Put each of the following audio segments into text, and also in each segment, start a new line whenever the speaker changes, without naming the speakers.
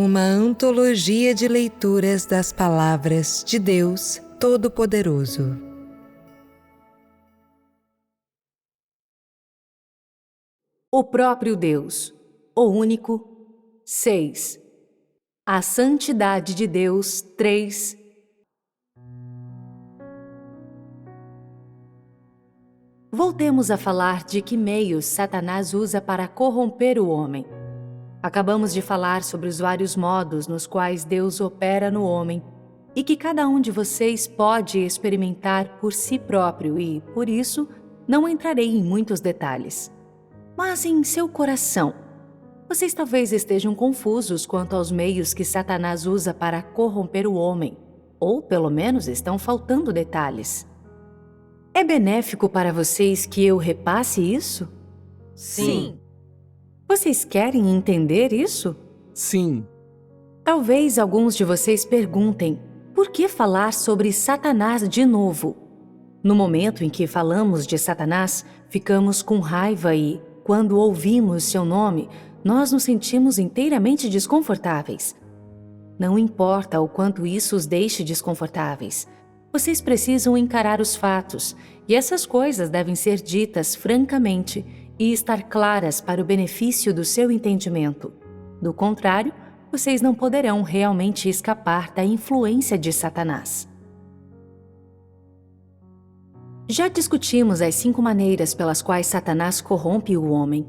uma antologia de leituras das palavras de Deus Todo-Poderoso.
O próprio Deus, o único. 6. A santidade de Deus. 3. Voltemos a falar de que meios Satanás usa para corromper o homem. Acabamos de falar sobre os vários modos nos quais Deus opera no homem e que cada um de vocês pode experimentar por si próprio e, por isso, não entrarei em muitos detalhes. Mas em seu coração, vocês talvez estejam confusos quanto aos meios que Satanás usa para corromper o homem, ou pelo menos estão faltando detalhes. É benéfico para vocês que eu repasse isso?
Sim.
Vocês querem entender isso?
Sim.
Talvez alguns de vocês perguntem, por que falar sobre Satanás de novo? No momento em que falamos de Satanás, ficamos com raiva e, quando ouvimos seu nome, nós nos sentimos inteiramente desconfortáveis. Não importa o quanto isso os deixe desconfortáveis. Vocês precisam encarar os fatos, e essas coisas devem ser ditas francamente e estar claras para o benefício do seu entendimento. Do contrário, vocês não poderão realmente escapar da influência de Satanás. Já discutimos as 5 maneiras pelas quais Satanás corrompe o homem.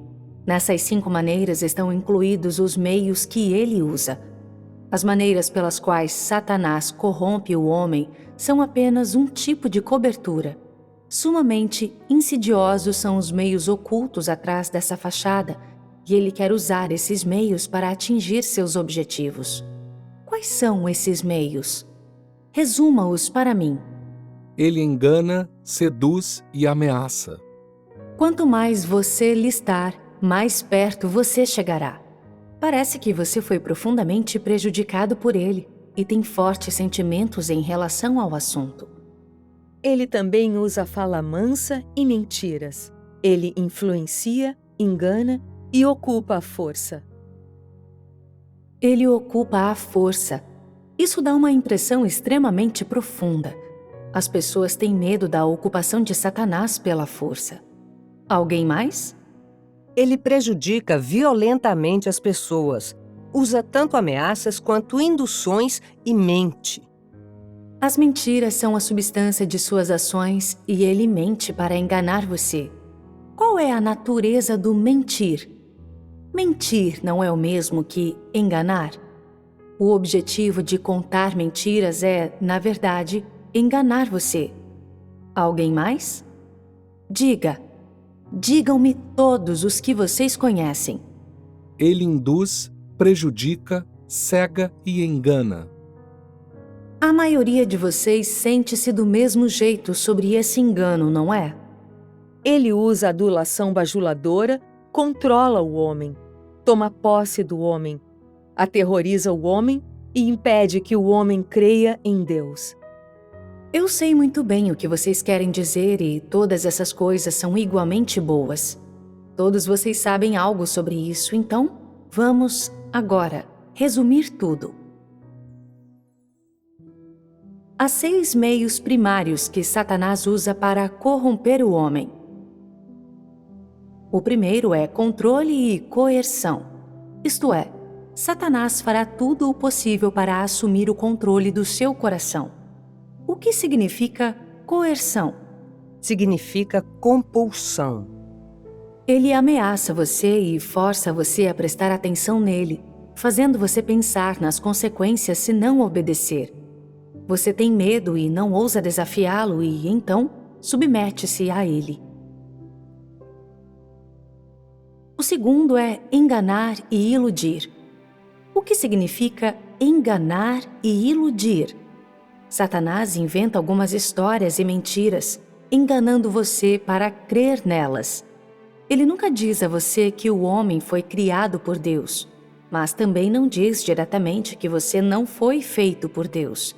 Nessas 5 maneiras estão incluídos os meios que ele usa. As maneiras pelas quais Satanás corrompe o homem são apenas um tipo de cobertura. Sumamente insidiosos são os meios ocultos atrás dessa fachada, e ele quer usar esses meios para atingir seus objetivos. Quais são esses meios? Resuma-os para mim.
Ele engana, seduz e ameaça.
Quanto mais você listar, mais perto você chegará. Parece que você foi profundamente prejudicado por ele e tem fortes sentimentos em relação ao assunto.
Ele também usa fala mansa e mentiras. Ele influencia, engana e ocupa a força.
Ele ocupa a força. Isso dá uma impressão extremamente profunda. As pessoas têm medo da ocupação de Satanás pela força. Alguém mais?
Ele prejudica violentamente as pessoas. Usa tanto ameaças quanto induções e mente.
As mentiras são a substância de suas ações e ele mente para enganar você. Qual é a natureza do mentir? Mentir não é o mesmo que enganar? O objetivo de contar mentiras é, na verdade, enganar você. Alguém mais? Digam-me todos os que vocês conhecem.
Ele induz, prejudica, cega e engana.
A maioria de vocês sente-se do mesmo jeito sobre esse engano, não é?
Ele usa adulação bajuladora, controla o homem, toma posse do homem, aterroriza o homem e impede que o homem creia em Deus.
Eu sei muito bem o que vocês querem dizer e todas essas coisas são igualmente boas. Todos vocês sabem algo sobre isso, então vamos, agora, resumir tudo. Há 6 meios primários que Satanás usa para corromper o homem. O primeiro é controle e coerção. Isto é, Satanás fará tudo o possível para assumir o controle do seu coração. O que significa coerção?
Significa compulsão.
Ele ameaça você e força você a prestar atenção nele, fazendo você pensar nas consequências se não obedecer. Você tem medo e não ousa desafiá-lo e, então, submete-se a ele. O segundo é enganar e iludir. O que significa enganar e iludir? Satanás inventa algumas histórias e mentiras, enganando você para crer nelas. Ele nunca diz a você que o homem foi criado por Deus, mas também não diz diretamente que você não foi feito por Deus.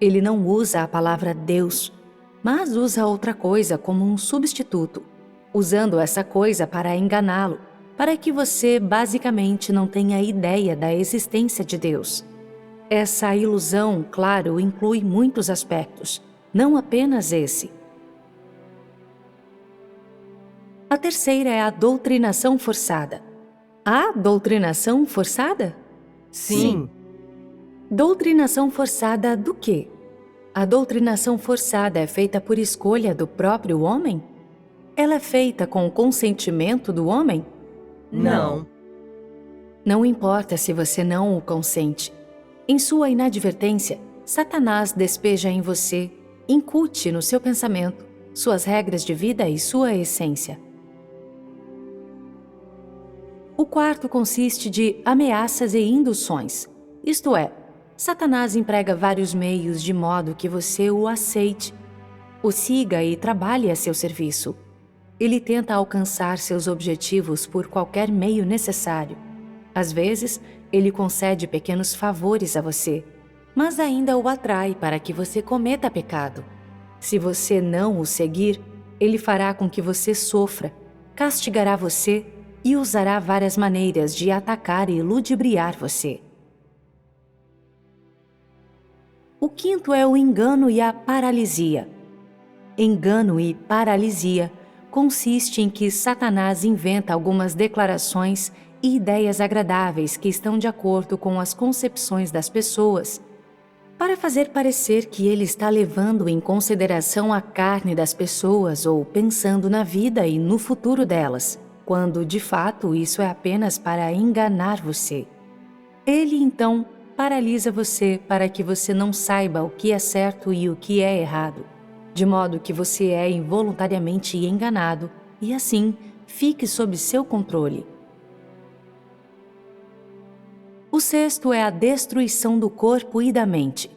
Ele não usa a palavra Deus, mas usa outra coisa como um substituto, usando essa coisa para enganá-lo, para que você basicamente não tenha ideia da existência de Deus. Essa ilusão, claro, inclui muitos aspectos, não apenas esse. A terceira é a doutrinação forçada. Há doutrinação forçada?
Sim.
Doutrinação forçada do quê? A doutrinação forçada é feita por escolha do próprio homem? Ela é feita com o consentimento do homem?
Não.
Não importa se você não o consente. Em sua inadvertência, Satanás despeja em você, incute no seu pensamento, suas regras de vida e sua essência. O quarto consiste de ameaças e induções. Isto é, Satanás emprega vários meios de modo que você o aceite, o siga e trabalhe a seu serviço. Ele tenta alcançar seus objetivos por qualquer meio necessário. Às vezes, ele concede pequenos favores a você, mas ainda o atrai para que você cometa pecado. Se você não o seguir, ele fará com que você sofra, castigará você e usará várias maneiras de atacar e ludibriar você. O quinto é o engano e a paralisia. Engano e paralisia consiste em que Satanás inventa algumas declarações e ideias agradáveis que estão de acordo com as concepções das pessoas, para fazer parecer que ele está levando em consideração a carne das pessoas ou pensando na vida e no futuro delas, quando de fato isso é apenas para enganar você. Ele então paralisa você para que você não saiba o que é certo e o que é errado, de modo que você é involuntariamente enganado e assim fique sob seu controle. O sexto é a destruição do corpo e da mente.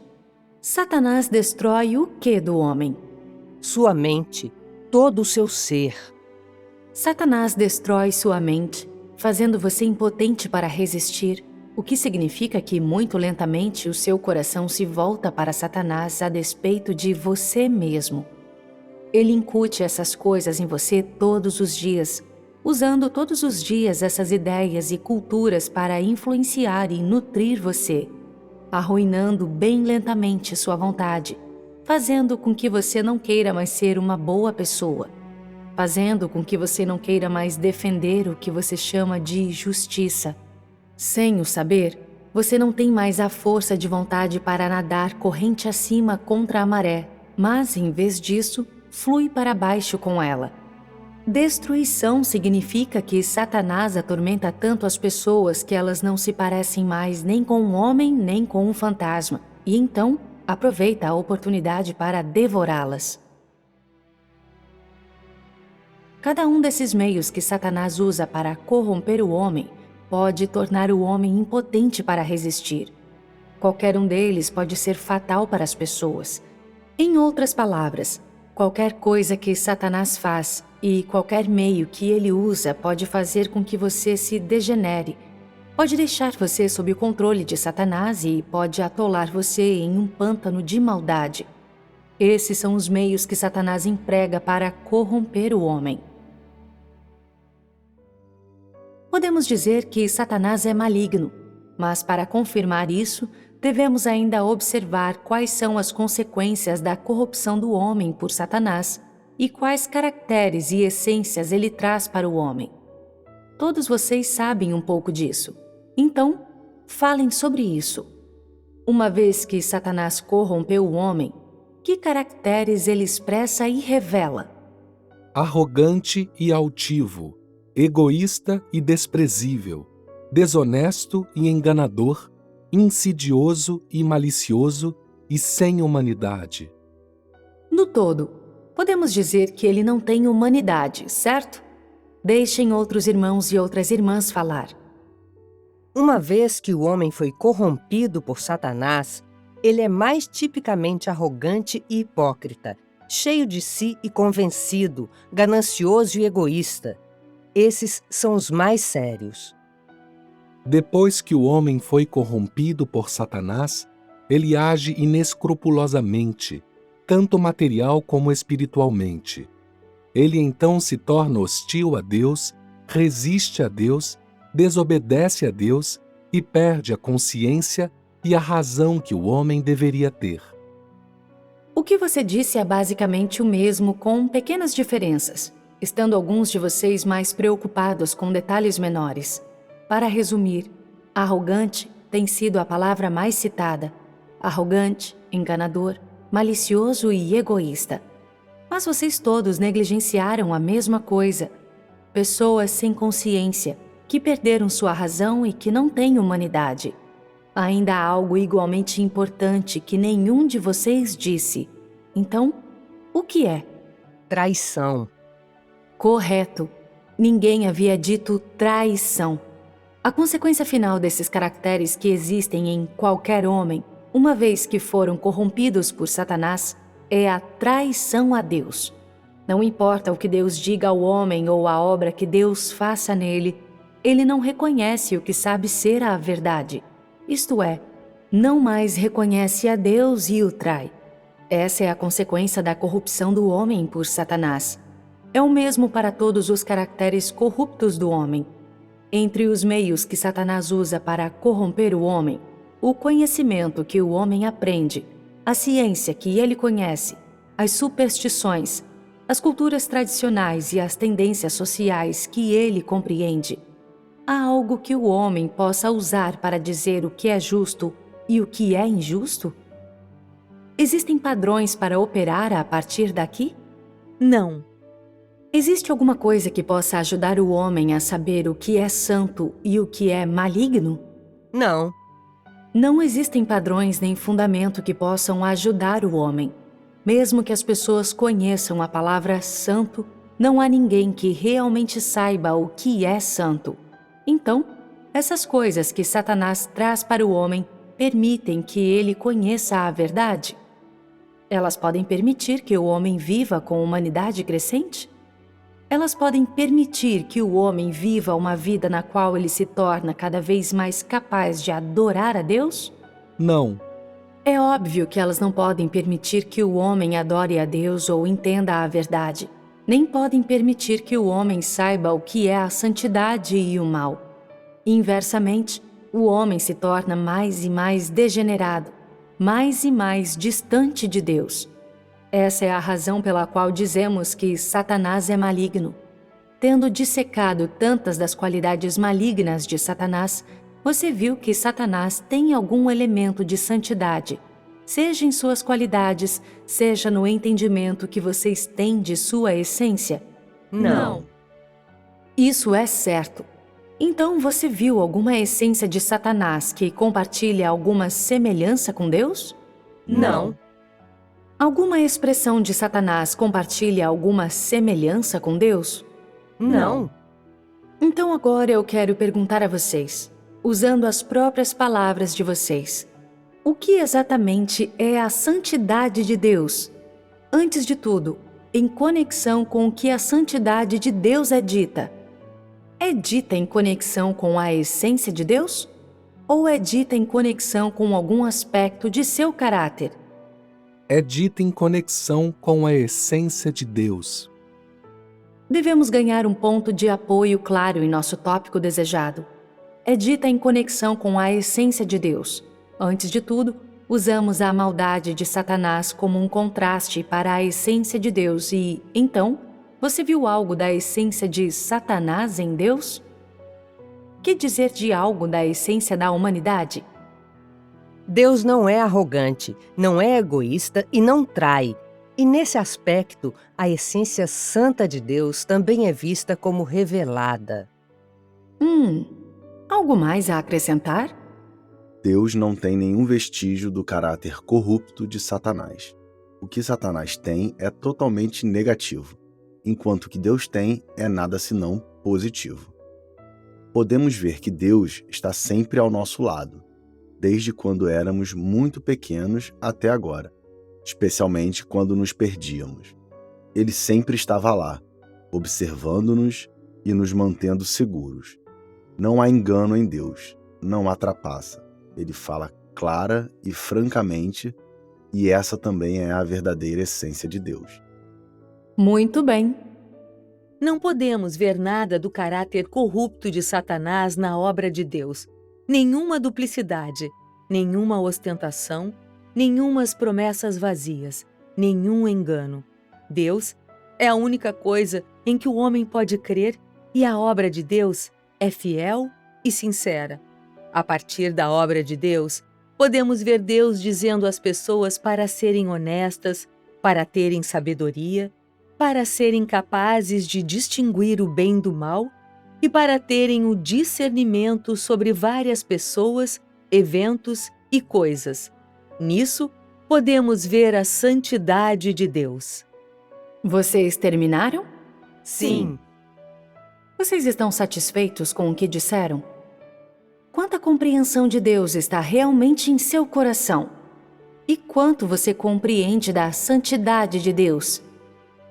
Satanás destrói o que do homem?
Sua mente, todo o seu ser.
Satanás destrói sua mente, fazendo você impotente para resistir, o que significa que muito lentamente o seu coração se volta para Satanás a despeito de você mesmo. Ele incute essas coisas em você todos os dias, usando todos os dias essas ideias e culturas para influenciar e nutrir você, arruinando bem lentamente sua vontade, fazendo com que você não queira mais ser uma boa pessoa, fazendo com que você não queira mais defender o que você chama de justiça. Sem o saber, você não tem mais a força de vontade para nadar corrente acima contra a maré, mas, em vez disso, flui para baixo com ela. Destruição significa que Satanás atormenta tanto as pessoas que elas não se parecem mais nem com um homem nem com um fantasma, e então aproveita a oportunidade para devorá-las. Cada um desses meios que Satanás usa para corromper o homem pode tornar o homem impotente para resistir. Qualquer um deles pode ser fatal para as pessoas. Em outras palavras, qualquer coisa que Satanás faz e qualquer meio que ele usa pode fazer com que você se degenere, pode deixar você sob o controle de Satanás e pode atolar você em um pântano de maldade. Esses são os meios que Satanás emprega para corromper o homem. Podemos dizer que Satanás é maligno, mas para confirmar isso, devemos ainda observar quais são as consequências da corrupção do homem por Satanás e quais caracteres e essências ele traz para o homem. Todos vocês sabem um pouco disso. Então, falem sobre isso. Uma vez que Satanás corrompeu o homem, que caracteres ele expressa e revela?
Arrogante e altivo, egoísta e desprezível, desonesto e enganador, insidioso e malicioso e sem humanidade.
No todo, podemos dizer que ele não tem humanidade, certo? Deixem outros irmãos e outras irmãs falar.
Uma vez que o homem foi corrompido por Satanás, ele é mais tipicamente arrogante e hipócrita, cheio de si e convencido, ganancioso e egoísta. Esses são os mais sérios.
Depois que o homem foi corrompido por Satanás, ele age inescrupulosamente, tanto material como espiritualmente. Ele então se torna hostil a Deus resiste a Deus, desobedece a Deus e perde a consciência e a razão que o homem deveria ter.
O que você disse é basicamente o mesmo, com pequenas diferenças, estando alguns de vocês mais preocupados com detalhes menores. Para resumir, arrogante tem sido a palavra mais citada. Arrogante, enganador, malicioso e egoísta. Mas vocês todos negligenciaram a mesma coisa. Pessoas sem consciência, que perderam sua razão e que não têm humanidade. Ainda há algo igualmente importante que nenhum de vocês disse. Então, o que é?
Traição.
Correto. Ninguém havia dito traição. A consequência final desses caracteres que existem em qualquer homem, uma vez que foram corrompidos por Satanás, é a traição a Deus. Não importa o que Deus diga ao homem ou a obra que Deus faça nele, ele não reconhece o que sabe ser a verdade. Isto é, não mais reconhece a Deus e o trai. Essa é a consequência da corrupção do homem por Satanás. É o mesmo para todos os caracteres corruptos do homem. Entre os meios que Satanás usa para corromper o homem, o conhecimento que o homem aprende, a ciência que ele conhece, as superstições, as culturas tradicionais e as tendências sociais que ele compreende. Há algo que o homem possa usar para dizer o que é justo e o que é injusto? Existem padrões para operar a partir daqui?
Não.
Existe alguma coisa que possa ajudar o homem a saber o que é santo e o que é maligno?
Não.
Não existem padrões nem fundamento que possam ajudar o homem. Mesmo que as pessoas conheçam a palavra santo, não há ninguém que realmente saiba o que é santo. Então, essas coisas que Satanás traz para o homem permitem que ele conheça a verdade. Elas podem permitir que o homem viva com humanidade crescente? Elas podem permitir que o homem viva uma vida na qual ele se torna cada vez mais capaz de adorar a Deus?
Não.
É óbvio que elas não podem permitir que o homem adore a Deus ou entenda a verdade. Nem podem permitir que o homem saiba o que é a santidade e o mal. Inversamente, o homem se torna mais e mais degenerado, mais e mais distante de Deus. Essa é a razão pela qual dizemos que Satanás é maligno. Tendo dissecado tantas das qualidades malignas de Satanás, você viu que Satanás tem algum elemento de santidade, seja em suas qualidades, seja no entendimento que vocês têm de sua essência?
Não.
Isso é certo. Então você viu alguma essência de Satanás que compartilha alguma semelhança com Deus?
Não.
Alguma expressão de Satanás compartilha alguma semelhança com Deus?
Não.
Então agora eu quero perguntar a vocês, usando as próprias palavras de vocês, o que exatamente é a santidade de Deus? Antes de tudo, em conexão com o que a santidade de Deus é dita. É dita em conexão com a essência de Deus? Ou é dita em conexão com algum aspecto de seu caráter?
É dita em conexão com a essência de Deus.
Devemos ganhar um ponto de apoio claro em nosso tópico desejado. É dita em conexão com a essência de Deus. Antes de tudo, usamos a maldade de Satanás como um contraste para a essência de Deus e, então, você viu algo da essência de Satanás em Deus? Que dizer de algo da essência da humanidade?
Deus não é arrogante, não é egoísta e não trai. E nesse aspecto, a essência santa de Deus também é vista como revelada.
Algo mais a acrescentar?
Deus não tem nenhum vestígio do caráter corrupto de Satanás. O que Satanás tem é totalmente negativo, enquanto o que Deus tem é nada senão positivo. Podemos ver que Deus está sempre ao nosso lado, desde quando éramos muito pequenos até agora, especialmente quando nos perdíamos. Ele sempre estava lá, observando-nos e nos mantendo seguros. Não há engano em Deus, não há trapaça. Ele fala clara e francamente, e essa também é a verdadeira essência de Deus.
Muito bem.
Não podemos ver nada do caráter corrupto de Satanás na obra de Deus. Nenhuma duplicidade, nenhuma ostentação, nenhumas promessas vazias, nenhum engano. Deus é a única coisa em que o homem pode crer e a obra de Deus é fiel e sincera. A partir da obra de Deus, podemos ver Deus dizendo às pessoas para serem honestas, para terem sabedoria, para serem capazes de distinguir o bem do mal e para terem o discernimento sobre várias pessoas, eventos e coisas. Nisso, podemos ver a santidade de Deus.
Vocês terminaram?
Sim.
Vocês estão satisfeitos com o que disseram? Quanta compreensão de Deus está realmente em seu coração? E quanto você compreende da santidade de Deus?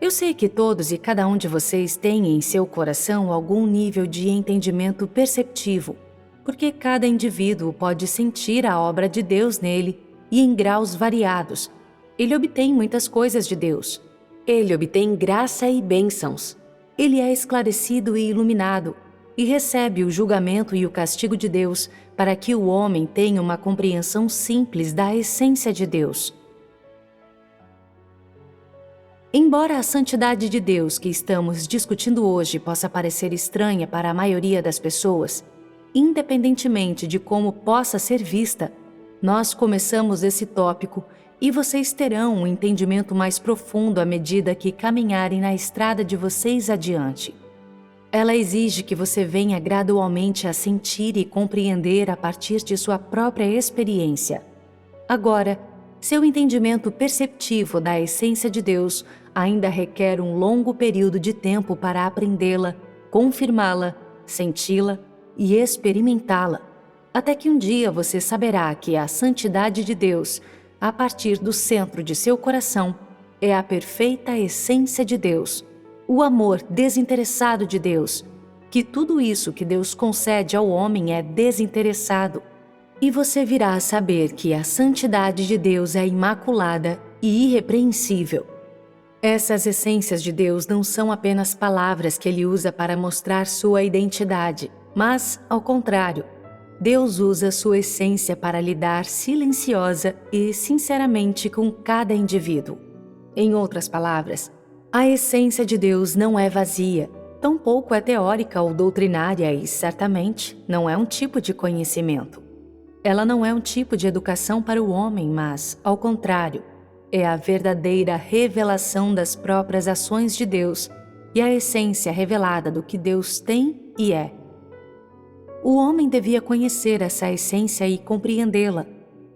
Eu sei que todos e cada um de vocês têm em seu coração algum nível de entendimento perceptivo, porque cada indivíduo pode sentir a obra de Deus nele e em graus variados. Ele obtém muitas coisas de Deus. Ele obtém graça e bênçãos. Ele é esclarecido e iluminado e recebe o julgamento e o castigo de Deus para que o homem tenha uma compreensão simples da essência de Deus. Embora a santidade de Deus que estamos discutindo hoje possa parecer estranha para a maioria das pessoas, independentemente de como possa ser vista, nós começamos esse tópico e vocês terão um entendimento mais profundo à medida que caminharem na estrada de vocês adiante. Ela exige que você venha gradualmente a sentir e compreender a partir de sua própria experiência. Agora, seu entendimento perceptivo da essência de Deus ainda requer um longo período de tempo para aprendê-la, confirmá-la, senti-la e experimentá-la, até que um dia você saberá que a santidade de Deus, a partir do centro de seu coração, é a perfeita essência de Deus, o amor desinteressado de Deus, que tudo isso que Deus concede ao homem é desinteressado. E você virá a saber que a santidade de Deus é imaculada e irrepreensível. Essas essências de Deus não são apenas palavras que Ele usa para mostrar sua identidade, mas, ao contrário, Deus usa sua essência para lidar silenciosa e sinceramente com cada indivíduo. Em outras palavras, a essência de Deus não é vazia, tampouco é teórica ou doutrinária e, certamente, não é um tipo de conhecimento. Ela não é um tipo de educação para o homem, mas, ao contrário, é a verdadeira revelação das próprias ações de Deus e a essência revelada do que Deus tem e é. O homem devia conhecer essa essência e compreendê-la,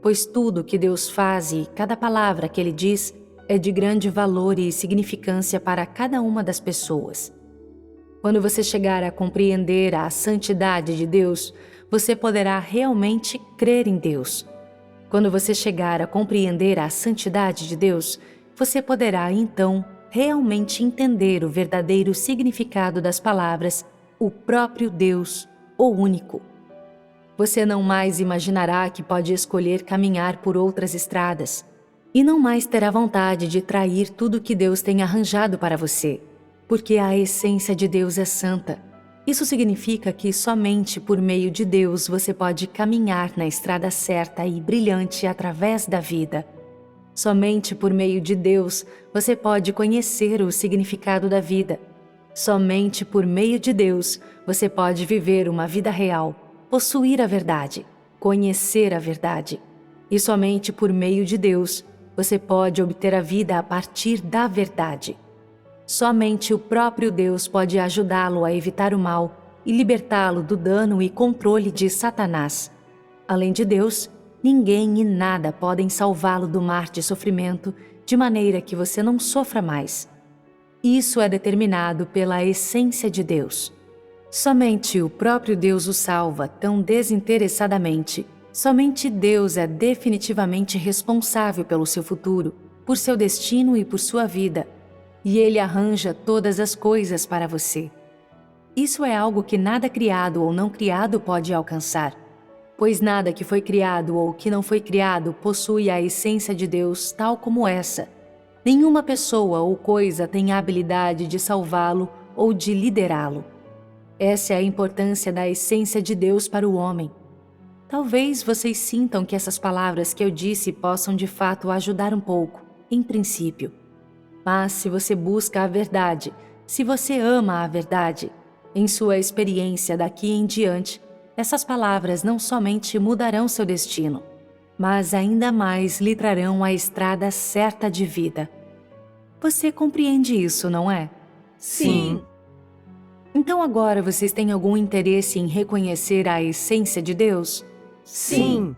pois tudo que Deus faz e cada palavra que Ele diz é de grande valor e significância para cada uma das pessoas. Quando você chegar a compreender a santidade de Deus, você poderá realmente crer em Deus. Quando você chegar a compreender a santidade de Deus, você poderá, então, realmente entender o verdadeiro significado das palavras, o próprio Deus, o único. Você não mais imaginará que pode escolher caminhar por outras estradas, e não mais terá vontade de trair tudo que Deus tem arranjado para você, porque a essência de Deus é santa. Isso significa que somente por meio de Deus você pode caminhar na estrada certa e brilhante através da vida. Somente por meio de Deus você pode conhecer o significado da vida. Somente por meio de Deus você pode viver uma vida real, possuir a verdade, conhecer a verdade. E somente por meio de Deus você pode obter a vida a partir da verdade. Somente o próprio Deus pode ajudá-lo a evitar o mal e libertá-lo do dano e controle de Satanás. Além de Deus, ninguém e nada podem salvá-lo do mar de sofrimento, de maneira que você não sofra mais. Isso é determinado pela essência de Deus. Somente o próprio Deus o salva tão desinteressadamente. Somente Deus é definitivamente responsável pelo seu futuro, por seu destino e por sua vida. E Ele arranja todas as coisas para você. Isso é algo que nada criado ou não criado pode alcançar, pois nada que foi criado ou que não foi criado possui a essência de Deus tal como essa. Nenhuma pessoa ou coisa tem a habilidade de salvá-lo ou de liderá-lo. Essa é a importância da essência de Deus para o homem. Talvez vocês sintam que essas palavras que eu disse possam de fato ajudar um pouco, em princípio. Mas se você busca a verdade, se você ama a verdade, em sua experiência daqui em diante, essas palavras não somente mudarão seu destino, mas ainda mais lhe trarão a estrada certa de vida. Você compreende isso, não é?
Sim.
Então agora vocês têm algum interesse em reconhecer a essência de Deus?
Sim.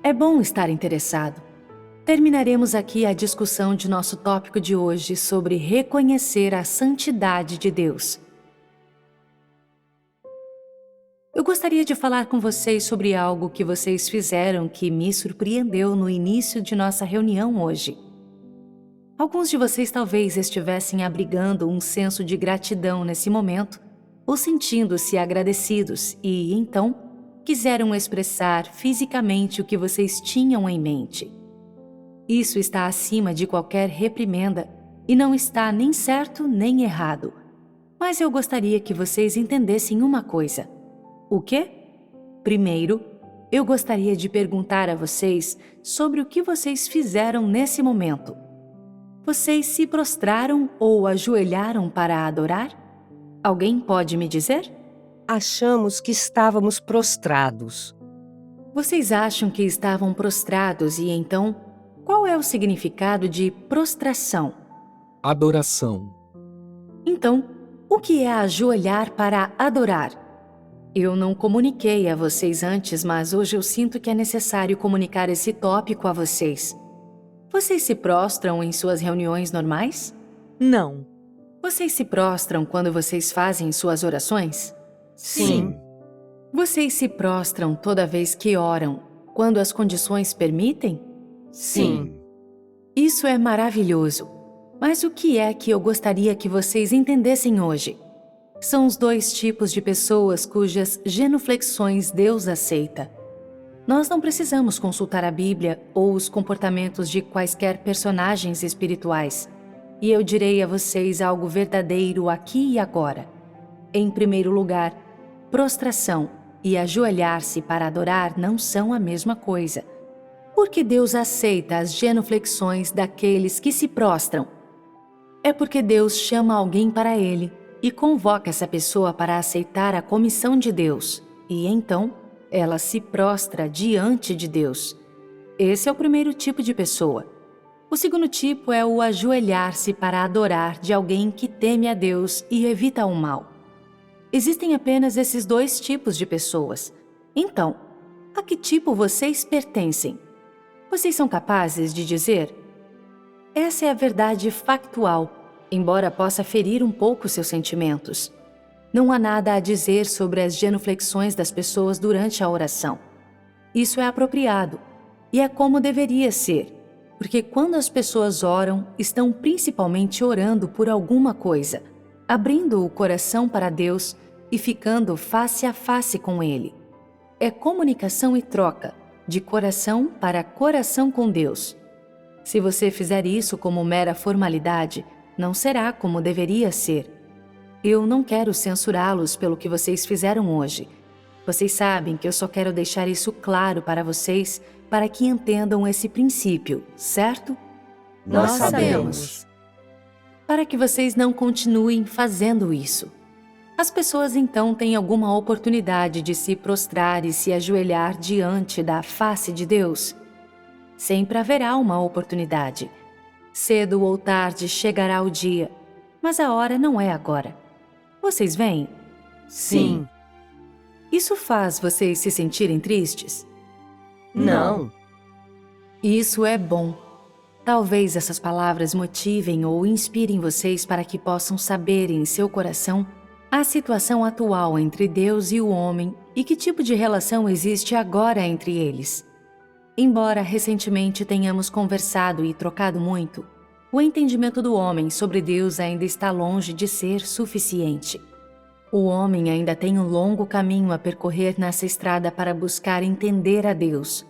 É bom estar interessado. Terminaremos aqui a discussão de nosso tópico de hoje sobre reconhecer a santidade de Deus. Eu gostaria de falar com vocês sobre algo que vocês fizeram que me surpreendeu no início de nossa reunião hoje. Alguns de vocês talvez estivessem abrigando um senso de gratidão nesse momento, ou sentindo-se agradecidos e, então, quiseram expressar fisicamente o que vocês tinham em mente. Isso está acima de qualquer reprimenda e não está nem certo nem errado. Mas eu gostaria que vocês entendessem uma coisa. O quê? Primeiro, eu gostaria de perguntar a vocês sobre o que vocês fizeram nesse momento. Vocês se prostraram ou ajoelharam para adorar? Alguém pode me dizer?
Achamos que estávamos prostrados.
Vocês acham que estavam prostrados e então, qual é o significado de prostração?
Adoração.
Então, o que é ajoelhar para adorar? Eu não comuniquei a vocês antes, mas hoje eu sinto que é necessário comunicar esse tópico a vocês. Vocês se prostram em suas reuniões normais?
Não.
Vocês se prostram quando vocês fazem suas orações?
Sim.
Vocês se prostram toda vez que oram, quando as condições permitem?
Sim.
Isso é maravilhoso. Mas o que é que eu gostaria que vocês entendessem hoje? São os dois tipos de pessoas cujas genuflexões Deus aceita. Nós não precisamos consultar a Bíblia ou os comportamentos de quaisquer personagens espirituais. E eu direi a vocês algo verdadeiro aqui e agora. Em primeiro lugar, prostração e ajoelhar-se para adorar não são a mesma coisa. Porque Deus aceita as genuflexões daqueles que se prostram. É porque Deus chama alguém para Ele e convoca essa pessoa para aceitar a comissão de Deus. E então, ela se prostra diante de Deus. Esse é o primeiro tipo de pessoa. O segundo tipo é o ajoelhar-se para adorar de alguém que teme a Deus e evita o mal. Existem apenas esses dois tipos de pessoas. Então, a que tipo vocês pertencem? Vocês são capazes de dizer? Essa é a verdade factual, embora possa ferir um pouco seus sentimentos. Não há nada a dizer sobre as genuflexões das pessoas durante a oração. Isso é apropriado, e é como deveria ser, porque quando as pessoas oram, estão principalmente orando por alguma coisa, abrindo o coração para Deus e ficando face a face com Ele. É comunicação e troca, de coração para coração com Deus. Se você fizer isso como mera formalidade, não será como deveria ser. Eu não quero censurá-los pelo que vocês fizeram hoje. Vocês sabem que eu só quero deixar isso claro para vocês para que entendam esse princípio, certo?
Nós sabemos.
Para que vocês não continuem fazendo isso. As pessoas então têm alguma oportunidade de se prostrar e se ajoelhar diante da face de Deus? Sempre haverá uma oportunidade. Cedo ou tarde chegará o dia, mas a hora não é agora. Vocês veem?
Sim.
Isso faz vocês se sentirem tristes?
Não.
Isso é bom. Talvez essas palavras motivem ou inspirem vocês para que possam saber em seu coração a situação atual entre Deus e o homem e que tipo de relação existe agora entre eles. Embora recentemente tenhamos conversado e trocado muito, o entendimento do homem sobre Deus ainda está longe de ser suficiente. O homem ainda tem um longo caminho a percorrer nessa estrada para buscar entender a Deus.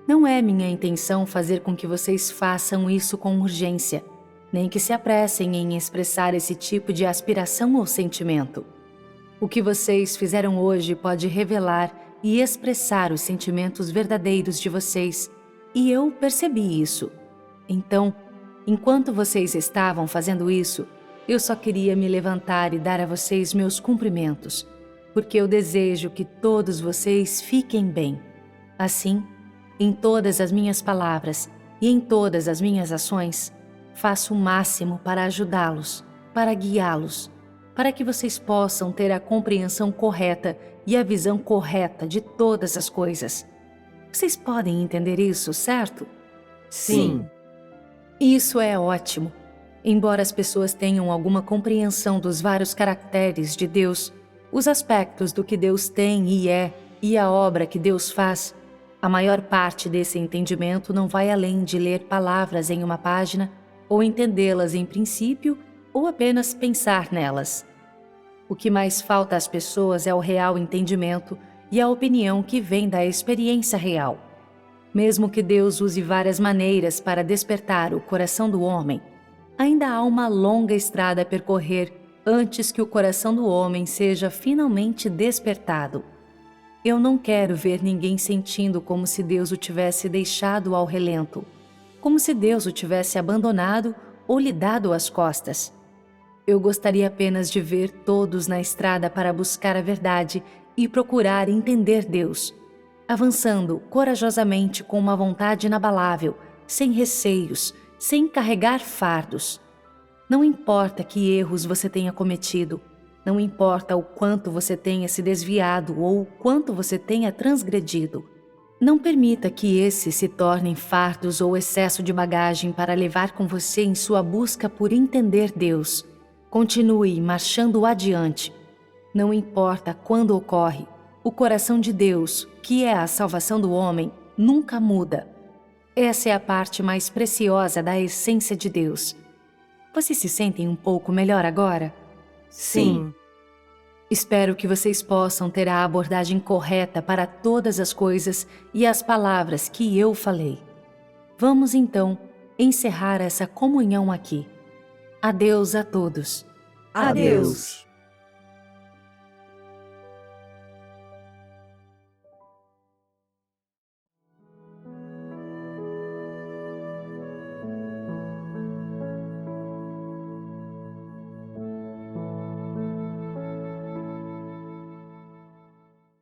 Não é minha intenção fazer com que vocês façam isso com urgência. nem que se apressem em expressar esse tipo de aspiração ou sentimento. O que vocês fizeram hoje pode revelar e expressar os sentimentos verdadeiros de vocês, e eu percebi isso. Então, enquanto vocês estavam fazendo isso, eu só queria me levantar e dar a vocês meus cumprimentos, porque eu desejo que todos vocês fiquem bem. Assim, em todas as minhas palavras e em todas as minhas ações, faço o máximo para ajudá-los, para guiá-los, para que vocês possam ter a compreensão correta e a visão correta de todas as coisas. Vocês podem entender isso, certo?
Sim.
Isso é ótimo. Embora as pessoas tenham alguma compreensão dos vários caracteres de Deus, os aspectos do que Deus tem e é, e a obra que Deus faz, a maior parte desse entendimento não vai além de ler palavras em uma página ou entendê-las em princípio ou apenas pensar nelas. O que mais falta às pessoas é o real entendimento e a opinião que vem da experiência real. Mesmo que Deus use várias maneiras para despertar o coração do homem, ainda há uma longa estrada a percorrer antes que o coração do homem seja finalmente despertado. Eu não quero ver ninguém sentindo como se Deus o tivesse deixado ao relento, como se Deus o tivesse abandonado ou lhe dado as costas. Eu gostaria apenas de ver todos na estrada para buscar a verdade e procurar entender Deus, avançando corajosamente com uma vontade inabalável, sem receios, sem carregar fardos. Não importa que erros você tenha cometido, não importa o quanto você tenha se desviado ou o quanto você tenha transgredido. Não permita que esses se tornem fardos ou excesso de bagagem para levar com você em sua busca por entender Deus. Continue marchando adiante. Não importa quando ocorre, o coração de Deus, que é a salvação do homem, nunca muda. Essa é a parte mais preciosa da essência de Deus. Vocês se sentem um pouco melhor agora?
Sim.
Espero que vocês possam ter a abordagem correta para todas as coisas e as palavras que eu falei. Vamos então encerrar essa comunhão aqui. Adeus a todos.
Adeus.